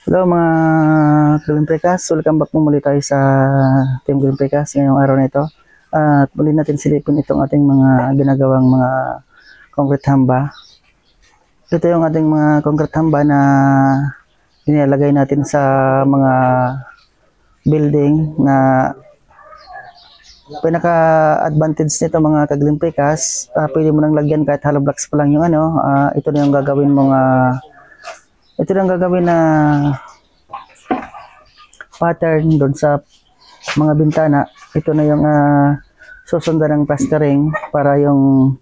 Hello mga Green Precast, welcome back po muli tayo sa Team Green Precast ngayong araw na ito. At muli natin silipin itong ating mga ginagawang mga concrete hamba. Ito yung ating mga concrete hamba na nilalagay natin sa mga building na pinaka-advantage nito mga ka-Green Precast. Pwede mo nang lagyan kahit hollow blocks pa lang yung ito na yung gagawin mong ito lang gagawin na pattern doon sa mga bintana. Ito na yung susundan ng plastering para yung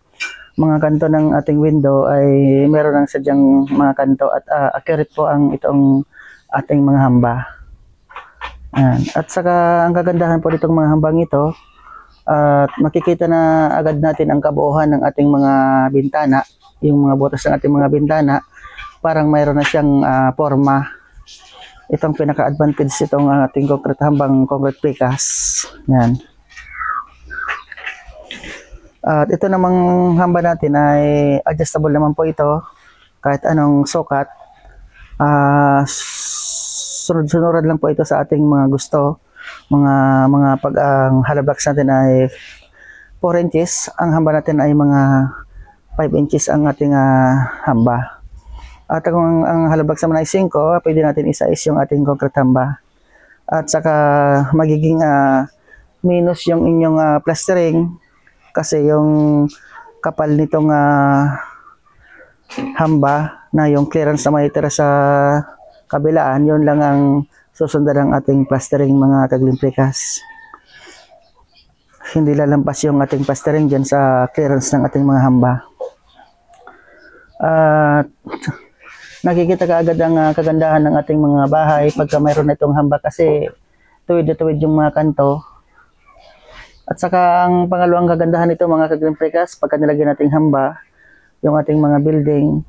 mga kanto ng ating window ay meron ng sadyang mga kanto at accurate po ang itong ating mga hamba. At saka ang kagandahan po ditong mga hambang ito at makikita na agad natin ang kabuuan ng ating mga bintana, yung mga butas ng ating mga bintana. Parang mayroon na siyang forma. Itong pinaka-advantage itong ating concrete hambang concrete precast. Yan. At ito namang hamba natin ay adjustable naman po ito. Kahit anong sukat. Sunod-sunod lang po ito sa ating mga gusto. Mga pag ang hollow blocks natin ay 4 inches. Ang hamba natin ay mga 5 inches ang ating hamba. At kung ang hollow blocks naman ay 5, pwede natin isa-is yung ating concrete hamba. At saka magiging minus yung inyong plastering kasi yung kapal nitong hamba na yung clearance na may tira sa kabilaan, yun lang ang susundan ng ating plastering mga ka-Green Precast. Hindi lalampas yung ating plastering dyan sa clearance ng ating mga hamba. At nakikita ka agad ang kagandahan ng ating mga bahay pagka mayroon na itong hamba kasi tuwid na tuwid yung mga kanto. At saka ang pangalawang kagandahan nito mga ka-Green Precast, pagka nilagyan nating hamba, yung ating mga building,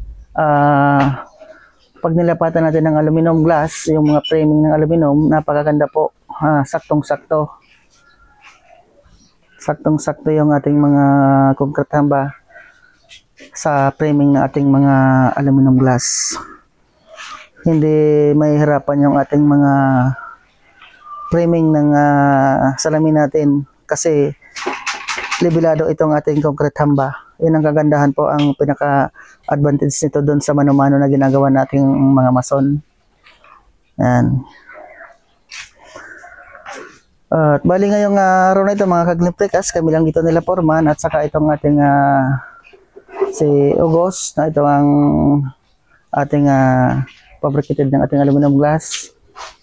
pag nilapatan natin ng aluminum glass, yung mga framing ng aluminum, napakaganda po, saktong-sakto. Saktong-sakto yung ating mga concrete hamba sa framing ng ating mga aluminum glass. Hindi may hirapan yung ating mga framing ng salamin natin kasi libelado itong ating concrete hamba. Yan ang kagandahan po, ang pinaka-advantage nito doon sa mano-mano na ginagawa nating mga mason. Yan. At bali ngayong araw na ito mga ka-Green Precast, kami lang dito nila Foreman at saka itong ating si August na ito ang ating fabricated ng ating aluminum glass.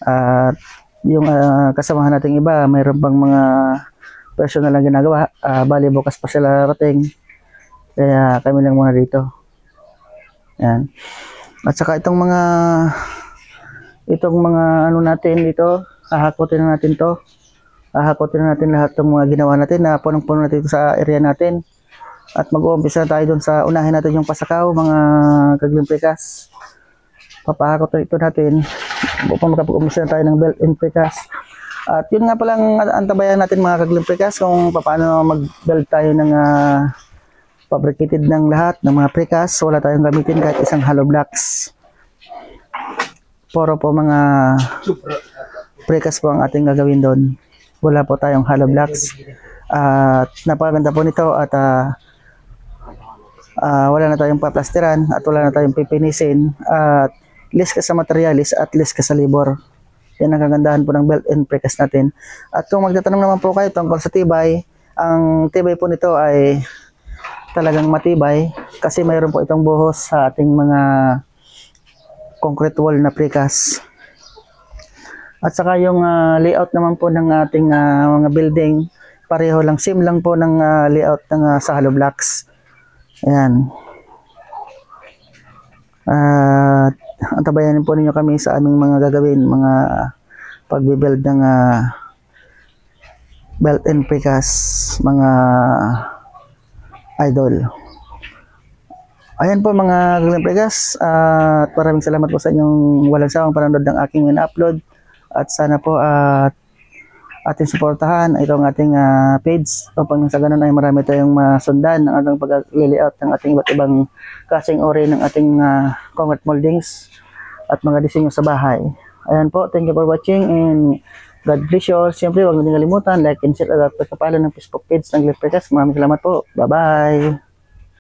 At yung kasamahan nating iba, mayroon pang mga personal na ginagawa. Bali bukas pa sila rating. Kaya kami lang muna dito. Yan. At saka itong mga ano natin dito, hahakotin natin to. Hahakotin natin lahat ng mga ginawa natin na punong-puno natin sa area natin. At mag-uumpisa tayo doon sa unahin natin yung pasakaw, mga ka-Green Precast. Papahakot ito natin upang makapag-umpisa tayo ng belt and precast. At yun nga palang antabayan natin mga ka-Green Precast kung paano mag-belt tayo ng fabricated ng lahat ng mga precast. Wala tayong gamitin kahit isang hollow blocks. Puro po mga precast po ang ating gagawin doon. Wala po tayong hollow blocks. At napakaganda po nito at wala na tayong paplasteran at wala na tayong pipinisin at less ka sa materialis at less ka sa labor. Yan ang kagandahan po ng belt and precast natin. At kung magtatanong naman po kayo tungkol sa tibay, ang tibay po nito ay talagang matibay kasi mayroon po itong buhos sa ating mga concrete wall na precast. At saka yung layout naman po ng ating mga building, pareho lang, same lang po ng layout ng sa hollow blocks. Ayan. At antabayanin po ninyo kami sa aming mga gagawin, mga pagbibuild ng belt and precast, mga idol. Ayan po mga Green Precast, at maraming salamat po sa inyong walang sawang panonood ng aking in-upload. At sana po ating suportahan itong ating page upang sa ganun ay marami tayong masundan ng ating pag-layout ng ating iba't ibang klaseng uri ng ating concrete moldings at mga disenyo sa bahay. Ayan po, thank you for watching and God bless you all. Siyempre, huwag nyo din kalimutan, like and share at pagkapalo ng Facebook page ng Glenn Precast. Maraming salamat po. Bye-bye!